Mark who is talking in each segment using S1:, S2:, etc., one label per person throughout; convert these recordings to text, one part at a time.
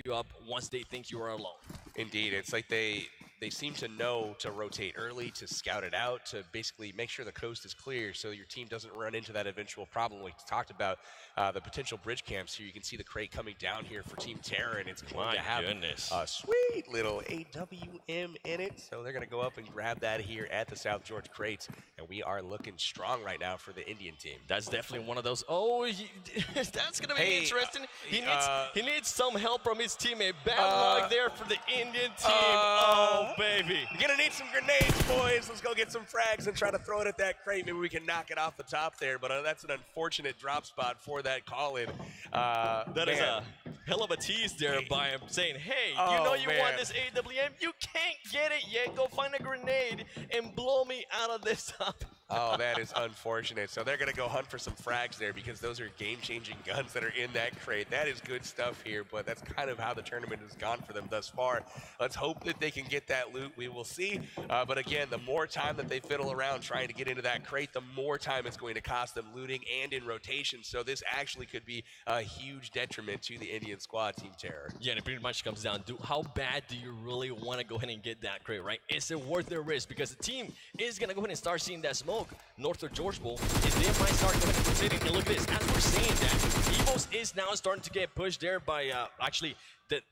S1: you up once they think you are alone.
S2: Indeed, it's like they seem to know to rotate early, to scout it out, to basically make sure the coast is clear so your team doesn't run into that eventual problem. We talked about the potential bridge camps here. You can see the crate coming down here for Team Terra, and it's going to have a sweet little AWM in it. So they're going to go up and grab that here at the South George crates, and we are looking strong right now for the Indian team.
S1: That's definitely one of those. Oh, that's going to be interesting. He needs some help from his teammate. Bad luck there for the Indian team. Oh, baby.
S2: You're going to need some grenades, boys. Let's go get some frags and try to throw it at that crate. Maybe we can knock it off the top there, but that's an unfortunate drop spot for that call-in.
S1: That is a hell of a tease there by him saying, hey, you want this AWM? You can't get it yet. Go find a grenade and blow me out of this top.
S2: Oh, that is unfortunate. So they're going to go hunt for some frags there because those are game-changing guns that are in that crate. That is good stuff here, but that's kind of how the tournament has gone for them thus far. Let's hope that they can get that loot. We will see. But again, the more time that they fiddle around trying to get into that crate, the more time it's going to cost them looting and in rotation. So this actually could be a huge detriment to the Indian squad, Team Terror.
S1: Yeah, and it pretty much comes down to how bad do you really want to go ahead and get that crate, right? Is it worth the risk? Because the team is going to go ahead and start seeing that smoke north of George Bowl, is they might start going to rotating. And look at this, as we're seeing that, Evos is now starting to get pushed there by, actually, the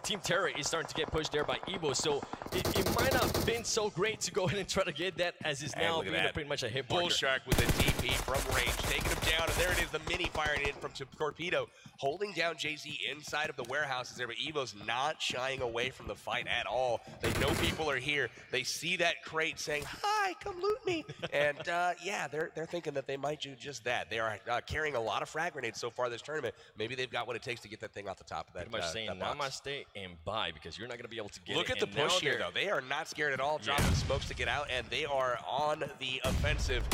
S1: Team Terra is starting to get pushed there by Evo, so it might not have been so great to go ahead and try to get that, as is now being pretty much a hit
S2: Bull Shark with a DP from range, taking him down, and there it is, the mini firing in from Torpedo, holding down JZ inside of the warehouses there, but Evo's not shying away from the fight at all. They know people are here. They see that crate saying, hi, come loot me. And yeah, they're thinking that they might do just that. They are carrying a lot of frag grenades so far this tournament. Maybe they've got what it takes to get that thing off the top of that.
S1: Pretty much saying, namaste and bye, because you're not going to be able to get
S2: Look
S1: it.
S2: Look at the push here, though. They are not scared at all, dropping smokes to get out, and they are on the offensive.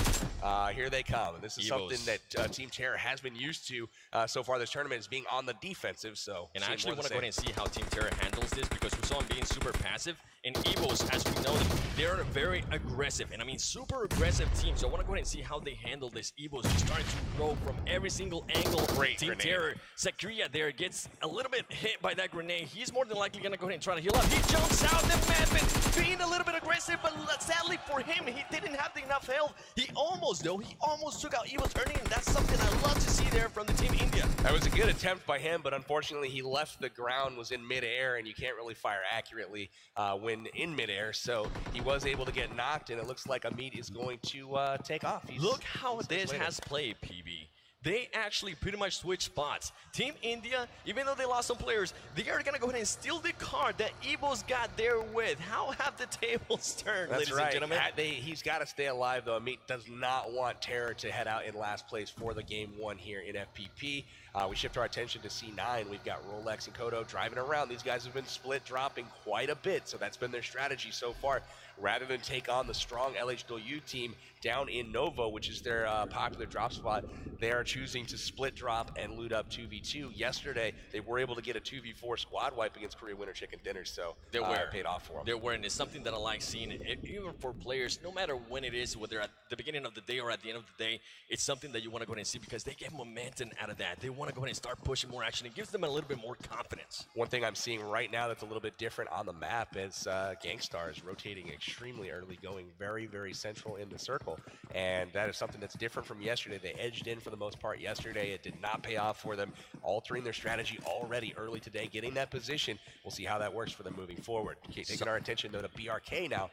S2: Here they come. And this is something that Team Terra has been used to so far this tournament, is being on the defensive. So,
S1: and I actually want to go ahead and see how Team Terra handles this, because we saw them being super passive. And Evos, as we know them, they're very aggressive, and I mean super aggressive team. So I want to go ahead and see how they handle this. Evos just starting to throw from every single angle.
S2: Great
S1: Team
S2: grenade.
S1: Terra, Sakria there gets a little bit hit by that grenade. He's more than likely going to go ahead and try to heal up. He jumps out, the Madman being a little bit aggressive, but sadly for him, he didn't have enough health. He almost took out Evos earning, and that's something I love to see there from the Team India.
S2: That was a good attempt by him, but unfortunately he left the ground, was in midair, and you can't really fire accurately when in midair, so he was able to get knocked, and it looks like Amit is going to take off.
S1: Look how this has played, PB. They actually pretty much switched spots. Team India, even though they lost some players, they are going to go ahead and steal the card that Evos got there with. How have the tables turned, ladies and gentlemen?
S2: He's got to stay alive, though. Amit does not want Terror to head out in last place for the game one here in FPP. We shift our attention to C9. We've got Rolex and Kodo driving around. These guys have been split dropping quite a bit, so that's been their strategy so far. Rather than take on the strong LHW team down in Novo, which is their popular drop spot, they are choosing to split drop and loot up 2v2. Yesterday, they were able to get a 2v4 squad wipe against Korea Winter Chicken Dinner, so it paid off for them.
S1: They're wearing. It's something that I like seeing, even for players, no matter when it is, whether at the beginning of the day or at the end of the day, it's something that you want to go ahead and see, because they get momentum out of that. They want to go ahead and start pushing more action. It gives them a little bit more confidence.
S2: One thing I'm seeing right now that's a little bit different on the map is Gangstar is rotating extremely early, going very, very central in the circle, and that is something that's different from yesterday. They edged in for the most part yesterday. It did not pay off for them, altering their strategy already early today, getting that position. We'll see how that works for them moving forward. Taking our attention, though, to BRK now,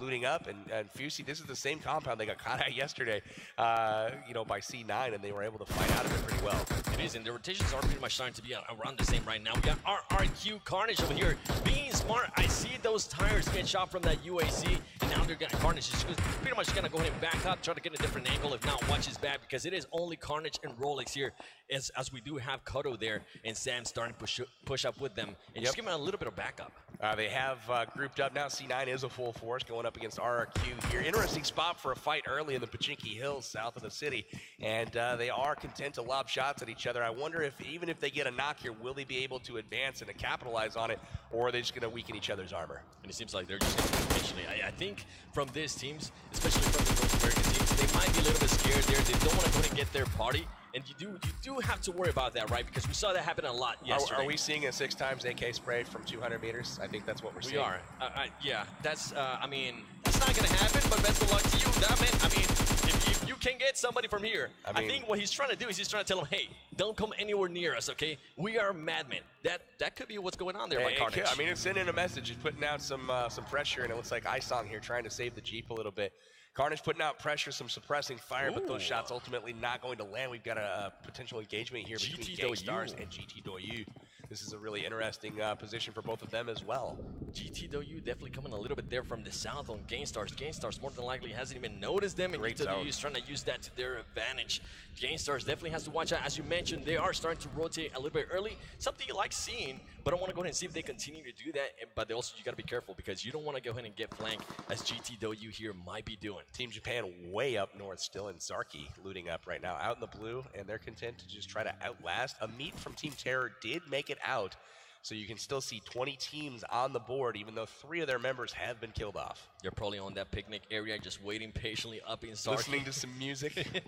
S2: looting up, and Fusey, this is the same compound they got caught at yesterday, by C9, and they were able to fight out of it pretty well.
S1: It is, and the rotations are pretty much starting to be around the same right now. We got RRQ Carnage over here being smart. I see those tires get shot from that UAC, and now they're getting Carnage. He's pretty much gonna go ahead and back up, try to get a different angle. If not, watch his back, because it is only Carnage and Rolex here, as we do have Kodo there, and Sam starting to push up with them, and just give him a little bit of backup.
S2: They have grouped up now. C9 is a full force going up against RRQ here. Interesting spot for a fight early in the Pachinki Hills south of the city, and they are content to lob shots at each other. I wonder if, even if they get a knock here, will they be able to advance and to capitalize on it, or are they just going to weaken each other's armor?
S1: And it seems like they're just going to eventually. I think from these teams, especially from the North American team, they might be a little bit scared there. They don't want to go ahead and get their party. And you do have to worry about that, right? Because we saw that happen a lot yesterday.
S2: Are we seeing a 6 times AK spray from 200 meters? I think that's what we're seeing.
S1: We are. Yeah, that's, I mean, that's not going to happen, but best of luck to you. That man, I mean, if you can get somebody from here, I think what he's trying to do is he's trying to tell them, hey, don't come anywhere near us, okay? We are madmen. That could be what's going on there by Carnage.
S2: I mean, it's sending a message. It's putting out some pressure, and it looks like Isong here trying to save the Jeep a little bit. Carnage putting out pressure, some suppressing fire, but those shots ultimately not going to land. We've got a potential engagement here between Gangstars and GT Doyu. This is a really interesting position for both of them as well.
S1: GT Doyu definitely coming a little bit there from the south on Gangstars. Gangstars more than likely hasn't even noticed them, and GT Doyu is trying to use that to their advantage. Gangstars definitely has to watch out. As you mentioned, they are starting to rotate a little bit early. Something you like seeing, but I want to go ahead and see if they continue to do that. But also, you got to be careful because you don't want to go ahead and get flanked as GT Doyu here might be doing.
S2: Team Japan way up north still, in Zarki looting up right now out in the blue, and they're content to just try to outlast. A meet from Team Terror did make it out, so you can still see 20 teams on the board, even though 3 of their members have been killed off.
S1: They're probably on that picnic area, just waiting patiently up in Zarki.
S2: Listening to some music.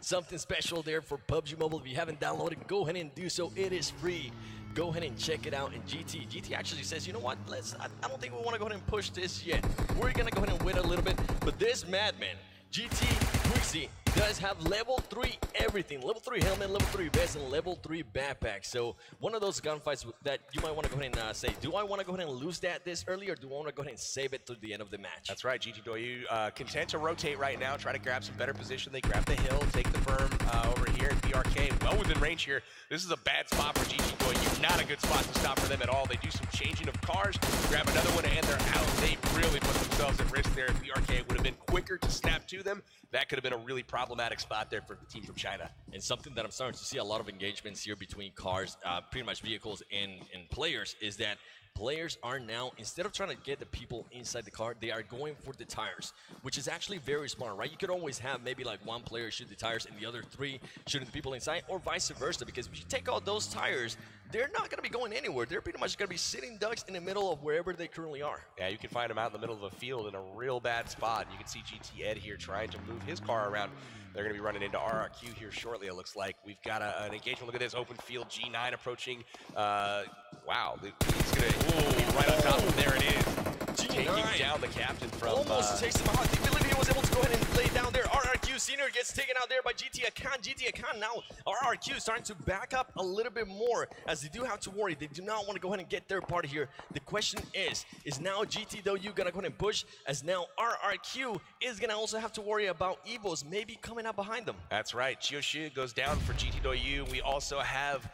S1: Something special there for PUBG Mobile. If you haven't downloaded, go ahead and do so. It is free. Go ahead and check it out. And GT actually says, you know what? I don't think we want to go ahead and push this yet. We're going to go ahead and wait a little bit. But this madman, GT Quixie, does have level 3 everything. Level 3 helmet, level 3 vest, and level 3 backpack. So one of those gunfights that you might want to go ahead and say, do I want to go ahead and lose that this early, or do I want to go ahead and save it to the end of the match?
S2: That's right. GT Doyu content to rotate right now, try to grab some better position. They grab the hill, take the berm over here, and BRK well within range here. This is a bad spot for GT Doyu. Not a good spot to stop for them at all. They do some changing of cars, grab another one, and they're out. They really put themselves at risk there. If BRK would have been quicker to snap to them, that could have been a really problematic spot there for the team from China.
S1: And something that I'm starting to see a lot of engagements here between cars, pretty much vehicles and players, is that players are now, instead of trying to get the people inside the car, they are going for the tires, which is actually very smart, right? You could always have maybe like one player shoot the tires and the other 3 shooting the people inside, or vice versa, because if you take out those tires, they're not going to be going anywhere. They're pretty much going to be sitting ducks in the middle of wherever they currently are.
S2: Yeah, you can find them out in the middle of a field in a real bad spot. You can see GT Ed here trying to move his car around. They're going to be running into RRQ here shortly, it looks like. We've got an engagement. Look at this, open field, G9 approaching. Wow, he's going to right on top of there it is. Taking down the captain from...
S1: Almost takes him out. I think Olivia was able to go ahead and lay down there. RRQ Senior gets taken out there by GT Akan. GT Akan now, RRQ starting to back up a little bit more, as they do have to worry. They do not want to go ahead and get their party here. The question is now GT Doyu going to go ahead and push, as now RRQ is going to also have to worry about Evos maybe coming up behind them.
S2: That's right. Chiyoshi goes down for GT Doyu. We also have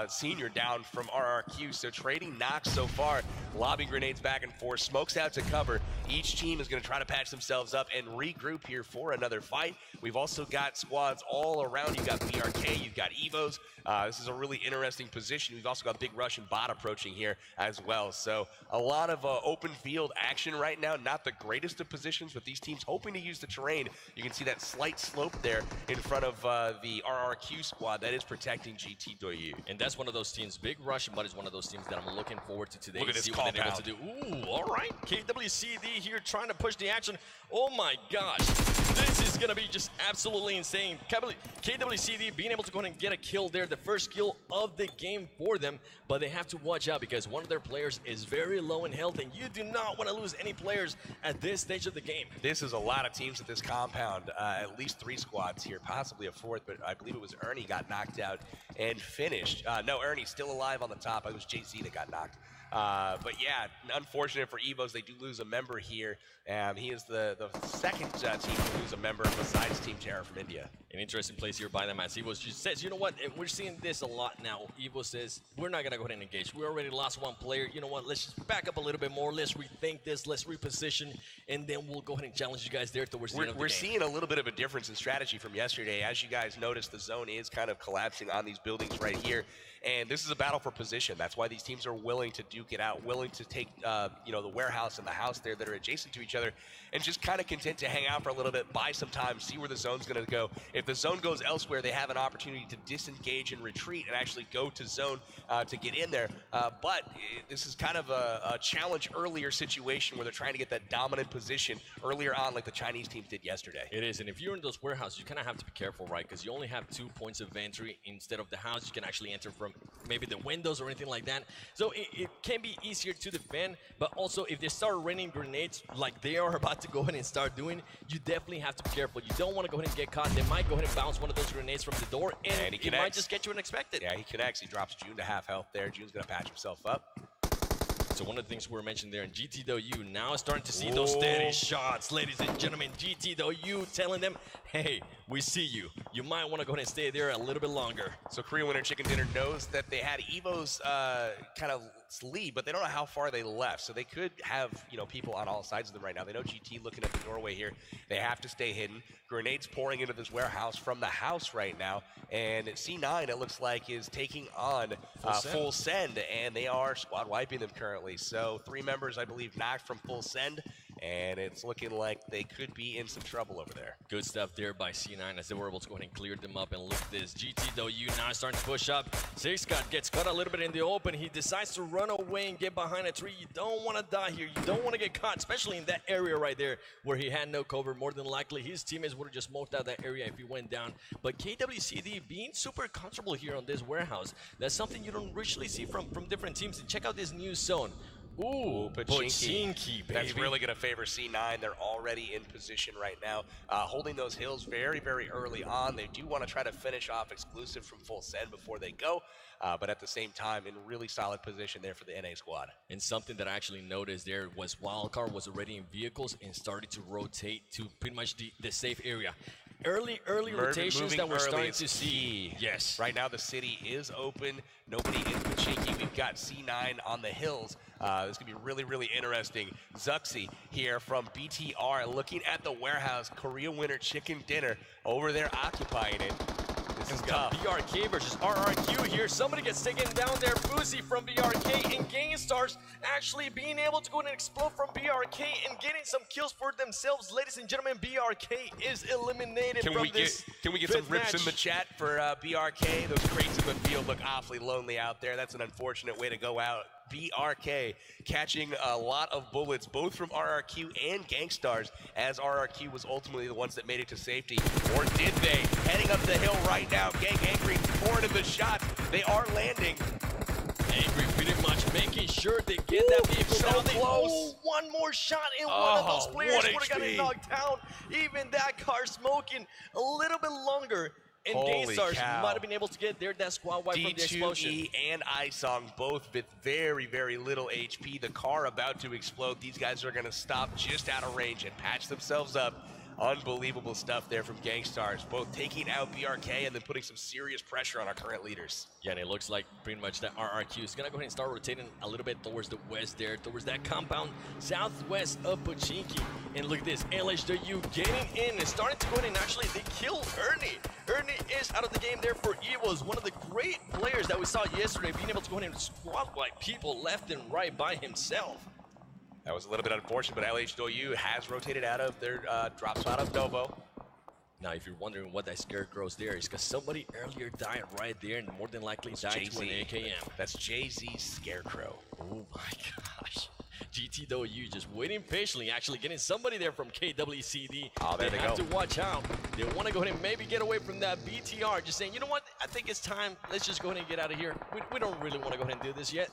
S2: Senior down from RRQ, so trading knocks so far. Lobbing grenades back and forth, smokes out to cover. Each team is going to try to patch themselves up and regroup here for another fight. We've also got squads all around. You've got BRK, you've got Evos. This is a really interesting position. We've also got a big Russian bot approaching here as well. So a lot of open field action right now. Not the greatest of positions, but these teams hoping to use the terrain. You can see that slight slope there in front of the RRQ squad that is protecting GT Doyu.
S1: And that's one of those teams. Big Russian bot is one of those teams that I'm looking forward to today.
S2: Look at this
S1: compound. Able to do. Ooh, all right. KWCD here trying to push the action. Oh my gosh. This is going to be just absolutely insane. KWCD being able to go ahead and get a kill there, the first kill of the game for them, but they have to watch out because one of their players is very low in health, and you do not want to lose any players at this stage of the game.
S2: This is a lot of teams at this compound, at least 3 squads here, possibly a 4th, but I believe it was Ernie got knocked out and finished. No, Ernie's still alive on the top. It was JC that got knocked. But yeah, unfortunate for Evos, they do lose a member here. He is the second team to lose a member besides Team Terror from India.
S1: An interesting place here by them, as Evo just says, you know what, and we're seeing this a lot now. Evo says, we're not going to go ahead and engage. We already lost 1 player. You know what, let's just back up a little bit more. Let's rethink this. Let's reposition, and then we'll go ahead and challenge you guys there towards the end of the game.
S2: We're seeing a little bit of a difference in strategy from yesterday. As you guys noticed, the zone is kind of collapsing on these buildings right here. And this is a battle for position. That's why these teams are willing to duke it out, willing to take, the warehouse and the house there that are adjacent to each other, and just kind of content to hang out for a little bit, buy some time, see where the zone's going to go. If the zone goes elsewhere, they have an opportunity to disengage and retreat and actually go to zone to get in there. But this is kind of a challenge earlier situation where they're trying to get that dominant position earlier on like the Chinese teams did yesterday.
S1: It is, and if you're in those warehouses, you kind of have to be careful, right? Because you only have 2 points of entry instead of the house. You can actually enter from maybe the windows or anything like that. So it can be easier to defend, but also if they start raining grenades like they are about to go ahead and start doing, you definitely have to be careful. You don't want to go ahead and get caught. They might go ahead and bounce one of those grenades from the door, and it might just get you unexpected.
S2: Yeah, he connects. He drops June to half health there. June's going to patch himself up.
S1: So one of the things we were mentioning there in GTW, now starting to see those steady shots. Ladies and gentlemen, GTW telling them, hey, we see you. You might want to go ahead and stay there a little bit longer.
S2: So Korean Winter Chicken Dinner knows that they had Evo's kind of lead, but they don't know how far they left. So they could have, people on all sides of them right now. They know GT looking at the doorway here. They have to stay hidden. Grenades pouring into this warehouse from the house right now. And C9, it looks like, is taking on Full Send, and they are squad wiping them currently. So 3 members, I believe, knocked from Full Send, and it's looking like they could be in some trouble over there.
S1: Good stuff there by C9 as they were able to go ahead and clear them up. And look at this, GTW now starting to push up. Sixcott gets caught a little bit in the open. He decides to run away and get behind a tree. You don't want to die here. You don't want to get caught, especially in that area right there where he had no cover. More than likely, his teammates would have just smoked out that area if he went down. But KWCD being super comfortable here on this warehouse, that's something you don't usually see from different teams. And check out this new zone. Ooh, Pochinki, baby.
S2: That's really going to favor C9. They're already in position right now, holding those hills very, very early on. They do want to try to finish off exclusive from Full Send before they go, but at the same time, in really solid position there for the NA squad.
S1: And something that I actually noticed there was Wildcard was already in vehicles and started to rotate to pretty much the safe area. Early rotations that we're starting to see. Yes.
S2: Right now the city is open. Nobody in Pochinki. We've got C9 on the hills. This could be really, really interesting. Zuxi here from BTR looking at the warehouse. Korea Winter Chicken Dinner over there occupying it. This is tough.
S1: BRK versus RRQ here. Somebody gets taken down there. Boozy from BRK, and GameStars actually being able to go and explode from BRK and getting some kills for themselves. Ladies and gentlemen, BRK is eliminated from this.
S2: Can we get some rips in the chat for BRK? Those crates in the field look awfully lonely out there. That's an unfortunate way to go out. BRK catching a lot of bullets, both from RRQ and GameStars, as RRQ was ultimately the ones that made it to safety. Or did they? Heading up the hill right now. Gang Angry pouring in the shots. They are landing.
S1: Angry pretty much making sure they get that vehicle
S2: so
S1: down.
S2: close.
S1: One more shot, and one of those players would have gotten knocked down. Even that car smoking a little bit longer. And GameStars might have been able to get there that squad wipe from the explosion.
S2: D2E and Isong both with very, very little HP. The car about to explode. These guys are going to stop just out of range and patch themselves up. Unbelievable stuff there from GameStars, both taking out BRK and then putting some serious pressure on our current leaders.
S1: Yeah, and it looks like pretty much that RRQ is going to go ahead and start rotating a little bit towards the west there, towards that compound southwest of Pochinki. And look at this, LHW getting in and starting to go ahead and actually they kill Ernie. Ernie is out of the game there for Evos, one of the great players that we saw yesterday, being able to go ahead and squad wipe people left and right by himself.
S2: That was a little bit unfortunate, but LHW has rotated out of their drop spot of Novo.
S1: Now, if you're wondering what that scarecrow's there, it's because somebody earlier died right there and more than likely died to an AKM.
S2: That's Jay-Z's Scarecrow.
S1: Oh my gosh. GTW just waiting patiently, actually getting somebody there from KWCD.
S2: Oh, there they
S1: have
S2: go.
S1: to watch out. They want to go ahead and maybe get away from that BTR. Just saying, you know what? I think it's time. Let's just go ahead and get out of here. We don't really want to go ahead and do this yet.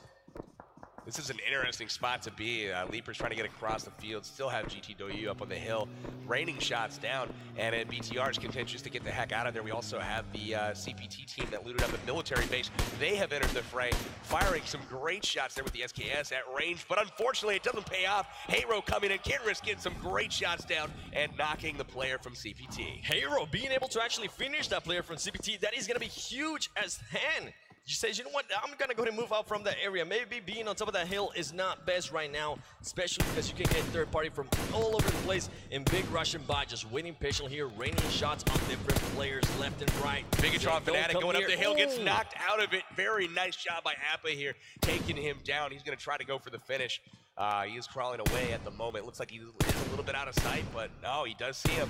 S2: This is an interesting spot to be. Leaper's trying to get across the field, still have GTW up on the hill, raining shots down, and BTR's contentious to get the heck out of there. We also have the CPT team that looted up a military base. They have entered the fray, firing some great shots there with the SKS at range, but unfortunately it doesn't pay off. Hero coming in, can't risk getting some great shots down and knocking the player from CPT.
S1: Hero being able to actually finish that player from CPT, that is going to be huge as hen. says, you know what, I'm going to go ahead and move out from that area. Maybe being on top of that hill is not best right now, especially because you can get third party from all over the place. And Big Russian Bot just waiting patiently here, raining shots on different players left and right.
S2: Bigatron Fanatic going up the hill, gets knocked out of it. Very nice job by Appa here, taking him down. He's going to try to go for the finish. He is crawling away at the moment. Looks like he is a little bit out of sight, but no, he does see him.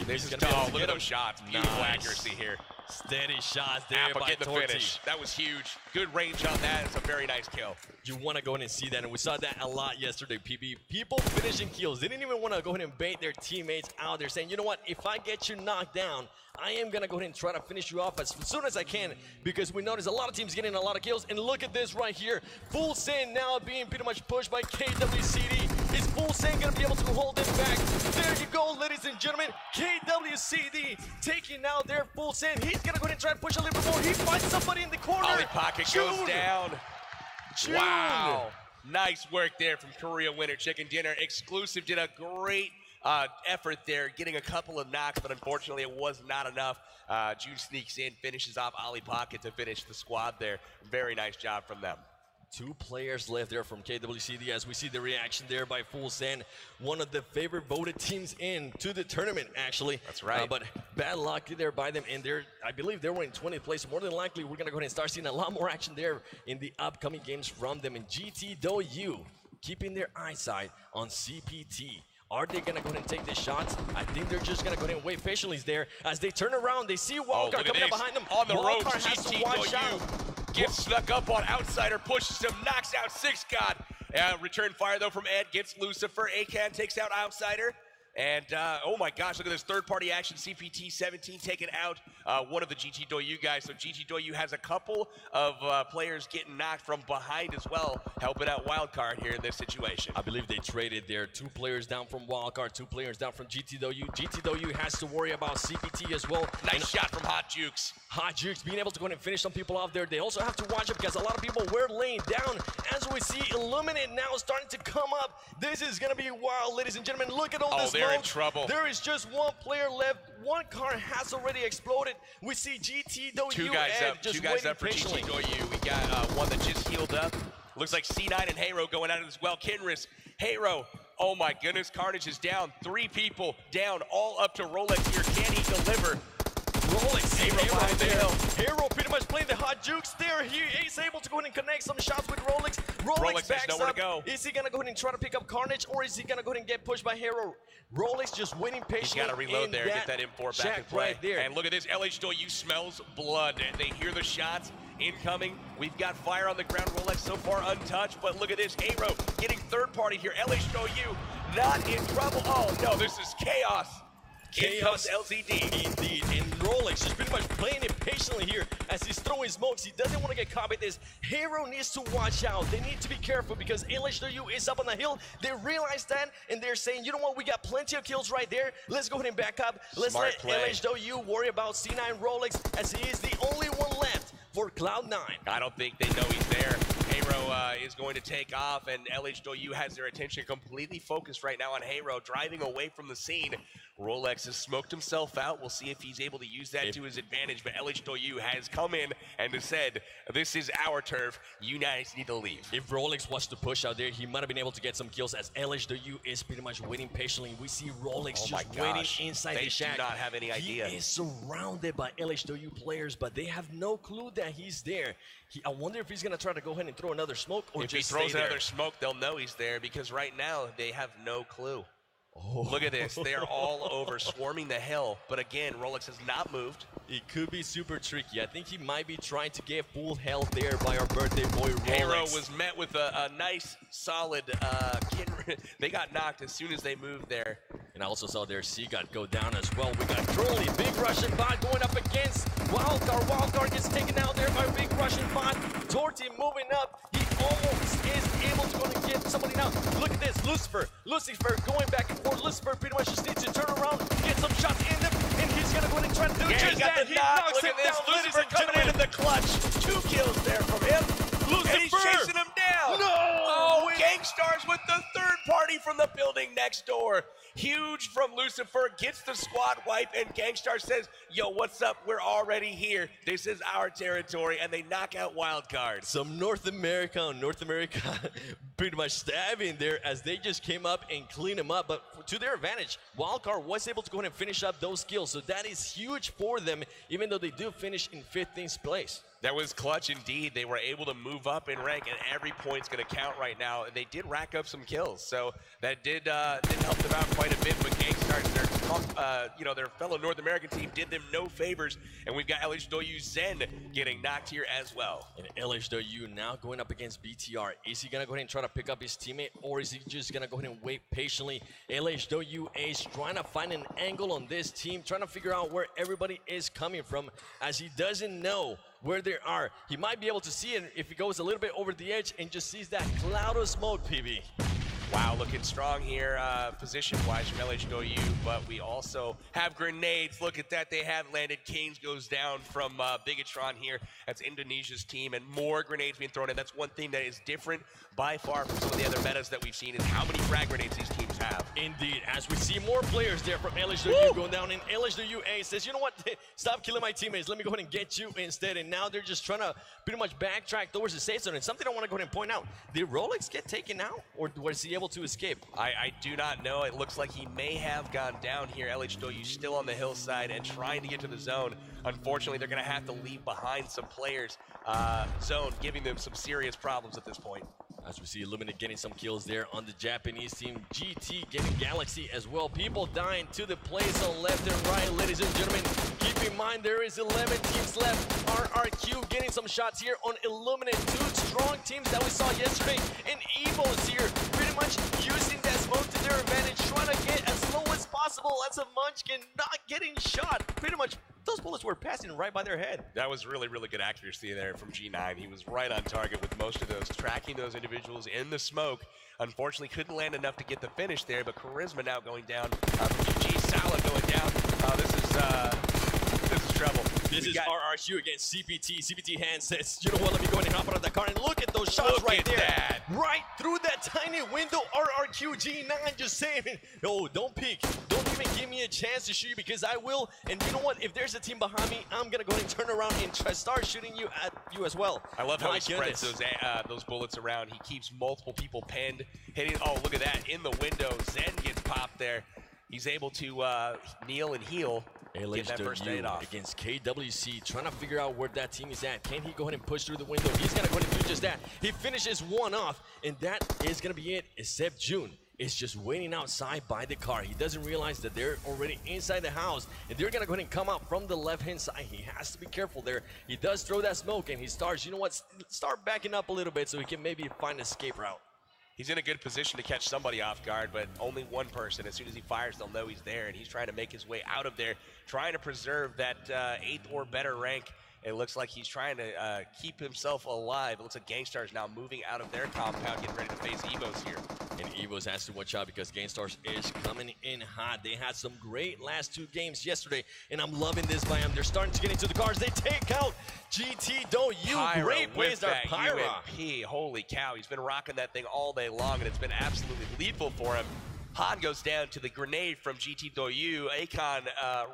S2: This is look at those shots. Beautiful accuracy here.
S1: Steady shots there
S2: Appa
S1: by
S2: getting the finish. That was huge. Good range on that. It's a very nice kill.
S1: You want to go in and see that, and we saw that a lot yesterday, PB. People finishing kills. They didn't even want to go ahead and bait their teammates out there, saying, you know what, if I get you knocked down, I am going to go ahead and try to finish you off as soon as I can, because we notice a lot of teams getting a lot of kills. And look at this right here. Full Send now being pretty much pushed by KWCD. Is Full Send going to be able to hold it back? There you go, ladies and gentlemen. KWCD taking out their Full Send. He's going to go ahead and try to push a little bit more. He finds somebody in the corner.
S2: Ollie Pocket goes down.
S1: June.
S2: Wow. Nice work there from Korea Winter Chicken Dinner. Exclusive did a great effort there, getting a couple of knocks, but unfortunately it was not enough. June sneaks in, finishes off Ollie Pocket to finish the squad there. Very nice job from them.
S1: 2 players left there from KWCD as we see the reaction there by Full Send, one of the favorite voted teams in to the tournament, actually.
S2: That's right.
S1: But bad luck there by them, and I believe they were in 20th place. More than likely, we're going to go ahead and start seeing a lot more action there in the upcoming games from them. And GTW keeping their eyesight on CPT. Are they going to go ahead and take the shots? I think they're just going to go ahead and wait patiently there. As they turn around, they see Wildcard coming up behind them.
S2: On the ropes,
S1: Wildcard has to watch out.
S2: Gets snuck up on Outsider, pushes him, knocks out 6 God. Return fire though from Ed, gets Lucifer. Akan takes out Outsider. And oh my gosh, look at this third-party action. CPT 17 taking out one of the GTW guys. So GTW has a couple of players getting knocked from behind as well, helping out Wildcard here in this situation.
S1: I believe they traded there. 2 players down from Wildcard, 2 players down from GTW. GTW has to worry about CPT as well.
S2: Nice shot from Hot Jukes.
S1: Hot Jukes being able to go ahead and finish some people off there. They also have to watch it because a lot of people were laying down. As we see Illuminate now starting to come up. This is going to be wild, ladies and gentlemen. Look at all this.
S2: They're in trouble.
S1: There is just 1 player left. 1 car has already exploded. We see GTW
S2: 2 guys up. 2 guys up for
S1: patiently.
S2: GTW. We got one that just healed up. Looks like C9 and Hero going at it as well. Kinris, Hero. Oh my goodness, Carnage is down. 3 people down, all up to Rolex here. Can he deliver?
S1: Rolex,
S2: Hero behind the hill.
S1: Hero pretty much playing the Hot Jukes there. He is able to go ahead and connect some shots with Rolex. Rolex backs
S2: has nowhere
S1: up.
S2: to go.
S1: Is he going to go ahead and try to pick up Carnage, or is he going to go ahead and get pushed by Hero? Rolex just waiting patiently.
S2: He's got to reload there, get that M4 back in play.
S1: Right there.
S2: And look at this, LHW smells blood. They hear the shots incoming. We've got fire on the ground. Rolex so far untouched, but look at this, Hero getting third party here. LHW not in trouble. Oh no, this is chaos.
S1: Chaos
S2: LZD.
S1: Indeed, and Rolex just pretty much playing it patiently here as he's throwing smokes. He doesn't want to get caught with this. Hero needs to watch out. They need to be careful because LHW is up on the hill. They realize that, and they're saying, you know what, we got plenty of kills right there. Let's go ahead and back up. Let's let LHW worry about C9 Rolex as he is the only one left for Cloud9.
S2: I don't think they know he's there. Hero is going to take off, and LHW has their attention completely focused right now on Hero, driving away from the scene. Rolex has smoked himself out. We'll see if he's able to use that to his advantage, but LHW has come in and has said, this is our turf. You guys need to leave.
S1: If Rolex was to push out there, he might have been able to get some kills as LHW is pretty much waiting patiently. We see Rolex just waiting inside the shack.
S2: They do not have any idea.
S1: He is surrounded by LHW players, but they have no clue that he's there. I wonder if he's going to try to go ahead and throw another smoke or
S2: if
S1: just
S2: he throws
S1: stay
S2: another smoke, they'll know he's there because right now they have no clue.
S1: Oh.
S2: Look at this. They are all over, swarming the hill. But again, Rolex has not moved.
S1: It could be super tricky. I think he might be trying to get full health there by our birthday boy, Rolex.
S2: Hero was met with a nice, solid They got knocked as soon as they moved there.
S1: And I also saw their C-God go down as well. We got Trolley, Big Russian Bot going up against Wildcard. Wildcard gets taken out there by Big Russian Bot. Torty moving up. He almost is able to go and get somebody now. Look at this, Lucifer going back and forth. Lucifer pretty much just needs to turn around, get some shots in them, and he's gonna go in and try to do just that. He knocks him down.
S2: Lucifer coming in the clutch. 2 kills there from him.
S1: Lucifer!
S2: And he's chasing him down.
S1: No!
S2: Oh, Gangstars with the third party. party from the building next door. Huge from Lucifer, gets the squad wipe, and Gangstar says, yo, what's up? We're already here. This is our territory, and they knock out Wildcard.
S1: Some North America pretty much stabbing there as they just came up and cleaned them up. But to their advantage, Wildcard was able to go ahead and finish up those kills. So that is huge for them, even though they do finish in 15th place.
S2: That was clutch indeed. They were able to move up in rank, and every point's going to count right now. And they did rack up some kills, so that did help them out quite a bit. But Gangstar, their fellow North American team did them no favors, and we've got LHW Zen getting knocked here as well.
S1: And LHW now going up against BTR. Is he going to go ahead and try to pick up his teammate, or is he just going to go ahead and wait patiently? LHW Ace trying to find an angle on this team, trying to figure out where everybody is coming from, as he doesn't know where they are. He might be able to see it if he goes a little bit over the edge and just sees that cloud of smoke, PB.
S2: Wow, looking strong here position-wise from LHW, but we also have grenades. Look at that, they have landed. Canes goes down from Bigatron here. That's Indonesia's team, and more grenades being thrown in. That's one thing that is different by far from some of the other metas that we've seen, is how many frag grenades these teams have.
S1: Indeed, as we see more players there from LHW going down, and LHWA says, you know what, stop killing my teammates, let me go ahead and get you instead. And now they're just trying to pretty much backtrack towards the safe zone. And something I want to go ahead and point out, did Rolex get taken out, or was he able to escape?
S2: I do not know. It looks like he may have gone down here. LHW still on the hillside and trying to get to the zone. Unfortunately, they're going to have to leave behind some players. Zone giving them some serious problems at this point.
S1: As we see Illuminate getting some kills there on the Japanese team. GT getting Galaxy as well. People dying to the place on left and right, ladies and gentlemen. Keep in mind there is 11 teams left. RRQ getting some shots here on Illuminate. Two strong teams that we saw yesterday. And Evo's here pretty much using that smoke to their advantage, trying to get as low as possible as a Munchkin, not getting shot. Pretty much those bullets were passing right by their head.
S2: That was really, really good accuracy there from G9. He was right on target with most of those, tracking those individuals in the smoke. Unfortunately, couldn't land enough to get the finish there, but Charisma now going down. From GG, Salah going down. This is trouble.
S1: This is RRQ against CPT. CPT hand says, you know what, let me go ahead and hop out of the car, and look at those shots right there.
S2: That.
S1: Right through that tiny window. RRQ G9 just saying, oh, don't peek. Don't even give me a chance to shoot you, because I will. And you know what, if there's a team behind me, I'm going to go ahead and turn around and start shooting you at you as well.
S2: I love how he spreads those bullets around. He keeps multiple people pinned, hitting. Oh, look at that, in the window. Zen gets popped there. He's able to kneel and heal. Get that first aid off.
S1: Against KWC, trying to figure out where that team is at. Can he go ahead and push through the window? He's going to go ahead and do just that. He finishes one off, and that is going to be it, except June is just waiting outside by the car. He doesn't realize that they're already inside the house, and they're going to go ahead and come out from the left-hand side. He has to be careful there. He does throw that smoke, and he starts, you know what, start backing up a little bit so he can maybe find an escape route.
S2: He's in a good position to catch somebody off guard, but only one person. As soon as he fires, they'll know he's there, and he's trying to make his way out of there, trying to preserve that 8th or better rank. It looks like he's trying to keep himself alive. It looks like Gangstar's now moving out of their compound, getting ready to face Evos here.
S1: And Evos has to watch out, because Gangstar's is coming in hot. They had some great last 2 games yesterday, and I'm loving this by them. They're starting to get into the cars. They take out GT Do You. Great plays there, Pyra.
S2: UMP. Holy cow, he's been rocking that thing all day long, and it's been absolutely lethal for him. Han goes down to the grenade from GT Doyu. Akon,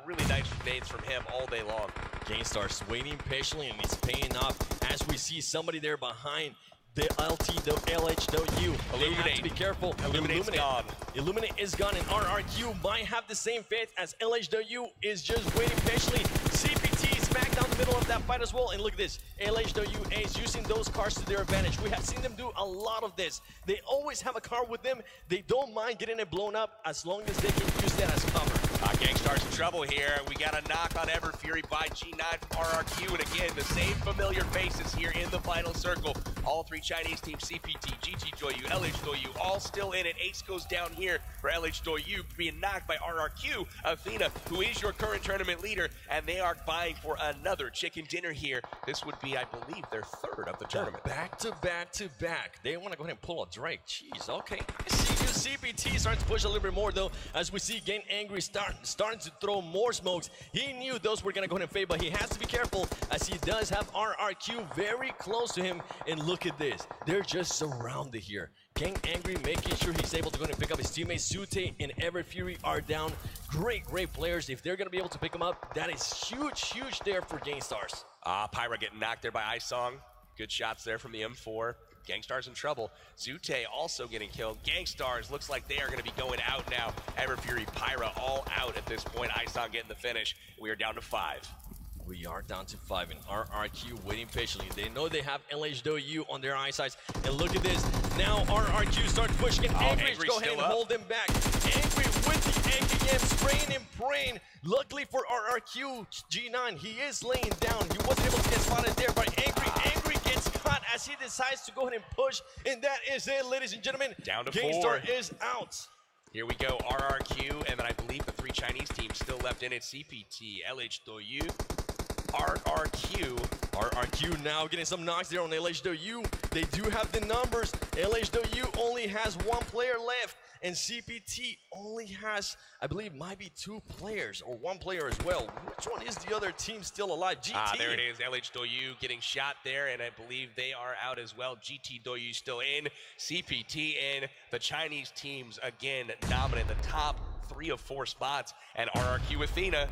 S2: really nice grenades from him all day long.
S1: Gangstar's waiting patiently, and it's paying off as we see somebody there behind the LHW. They have to be careful.
S2: Illuminate's gone.
S1: Illuminate is gone, and RRQ might have the same fate as LHW is just waiting patiently. CPT smack down the middle of that fight as well, and look at this. LHW is using those cars to their advantage. We have seen them do a lot of this. They always have a car with them. They don't mind getting it blown up as long as they can use that as cover.
S2: Gangstar's in trouble here. We got a knock on Everfury by G9 from RRQ, and again, the same familiar faces here in the final circle. All 3 Chinese teams, CPT, GT Doyu, LH Doyu, all still in it. Ace goes down here for LH Doyu, being knocked by RRQ. Athena, who is your current tournament leader, and they are vying for another chicken dinner here. This would be, I believe, their 3rd of the tournament.
S1: Back to back to back. They want to go ahead and pull a Drake. Jeez, okay. I see CPT starting to push a little bit more though, as we see Getting Angry starting to throw more smokes. He knew those were gonna go ahead and fade, but he has to be careful as he does have RRQ very close to him. And look at this, they're just surrounded here. Getting Angry, making sure he's able to go and pick up his teammates. Sute and Ever Fury are down. Great players. If they're gonna be able to pick him up, that is huge there for Gangstars.
S2: Pyra getting knocked there by Isong. Good shots there from the M4. Gangstar's in trouble. Zute also getting killed. Gangstars looks like they are going to be going out now. Ever Fury, Pyra all out at this point. Isong getting the finish. We are down to 5.
S1: We are down to 5 and RRQ waiting patiently. They know they have LHW on their eyesight. And look at this. Now RRQ starts pushing. Angry, go ahead and hold him back. Angry with the AKM, spraying and praying. Luckily for RRQ, G9, he is laying down. He wasn't able to get spotted there, but Angry gets caught as he decides to go ahead and push. And that is it, ladies and gentlemen.
S2: Down to
S1: Gangstar
S2: 4.
S1: is out.
S2: Here we go, RRQ, and then I believe the 3 Chinese teams still left in it. CPT, LHW, RRQ
S1: now getting some knocks there on LHW. They do have the numbers. LHW only has 1 player left, and CPT only has, I believe, might be 2 players or 1 player as well. Which one is the other team still alive? GT.
S2: There it is, LHW getting shot there, and I believe they are out as well. GT Doyu still in, CPT in. The Chinese teams, again, dominant the top 3 of 4 spots, and RRQ Athena.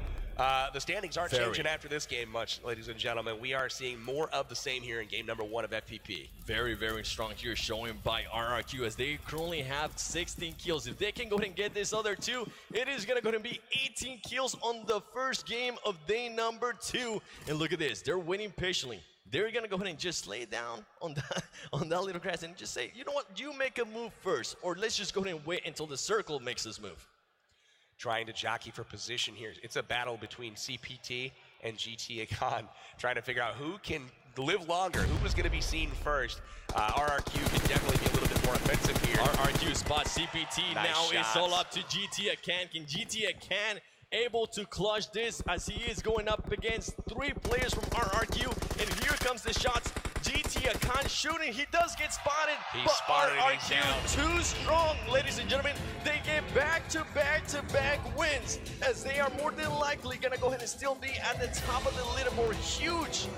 S2: The standings aren't changing after this game much, ladies and gentlemen. We are seeing more of the same here in game number 1 of FPP.
S1: Very strong here, showing by RRQ as they currently have 16 kills. If they can go ahead and get this other 2, it is going to go ahead and be 18 kills on the first game of day number 2. And look at this, they're waiting patiently. They're going to go ahead and just lay down on that little grass and just say, you know what, you make a move first, or let's just go ahead and wait until the circle makes this move.
S2: Trying to jockey for position here. It's a battle between CPT and GT Akon, trying to figure out who can live longer, who was going to be seen first. RRQ can definitely be a little bit more offensive here.
S1: RRQ spots CPT.
S2: Nice
S1: now
S2: shots.
S1: It's all up to GT Akon. Can GT Akon able to clutch this as he is going up against 3 players from RRQ? And here comes the shots. GT Akon shooting, he does get spotted,
S2: He's spotted and he's down.
S1: RRQ too strong, ladies and gentlemen. They get back-to-back wins, as they are more than likely gonna go ahead and still be at the top of the leaderboard. Huge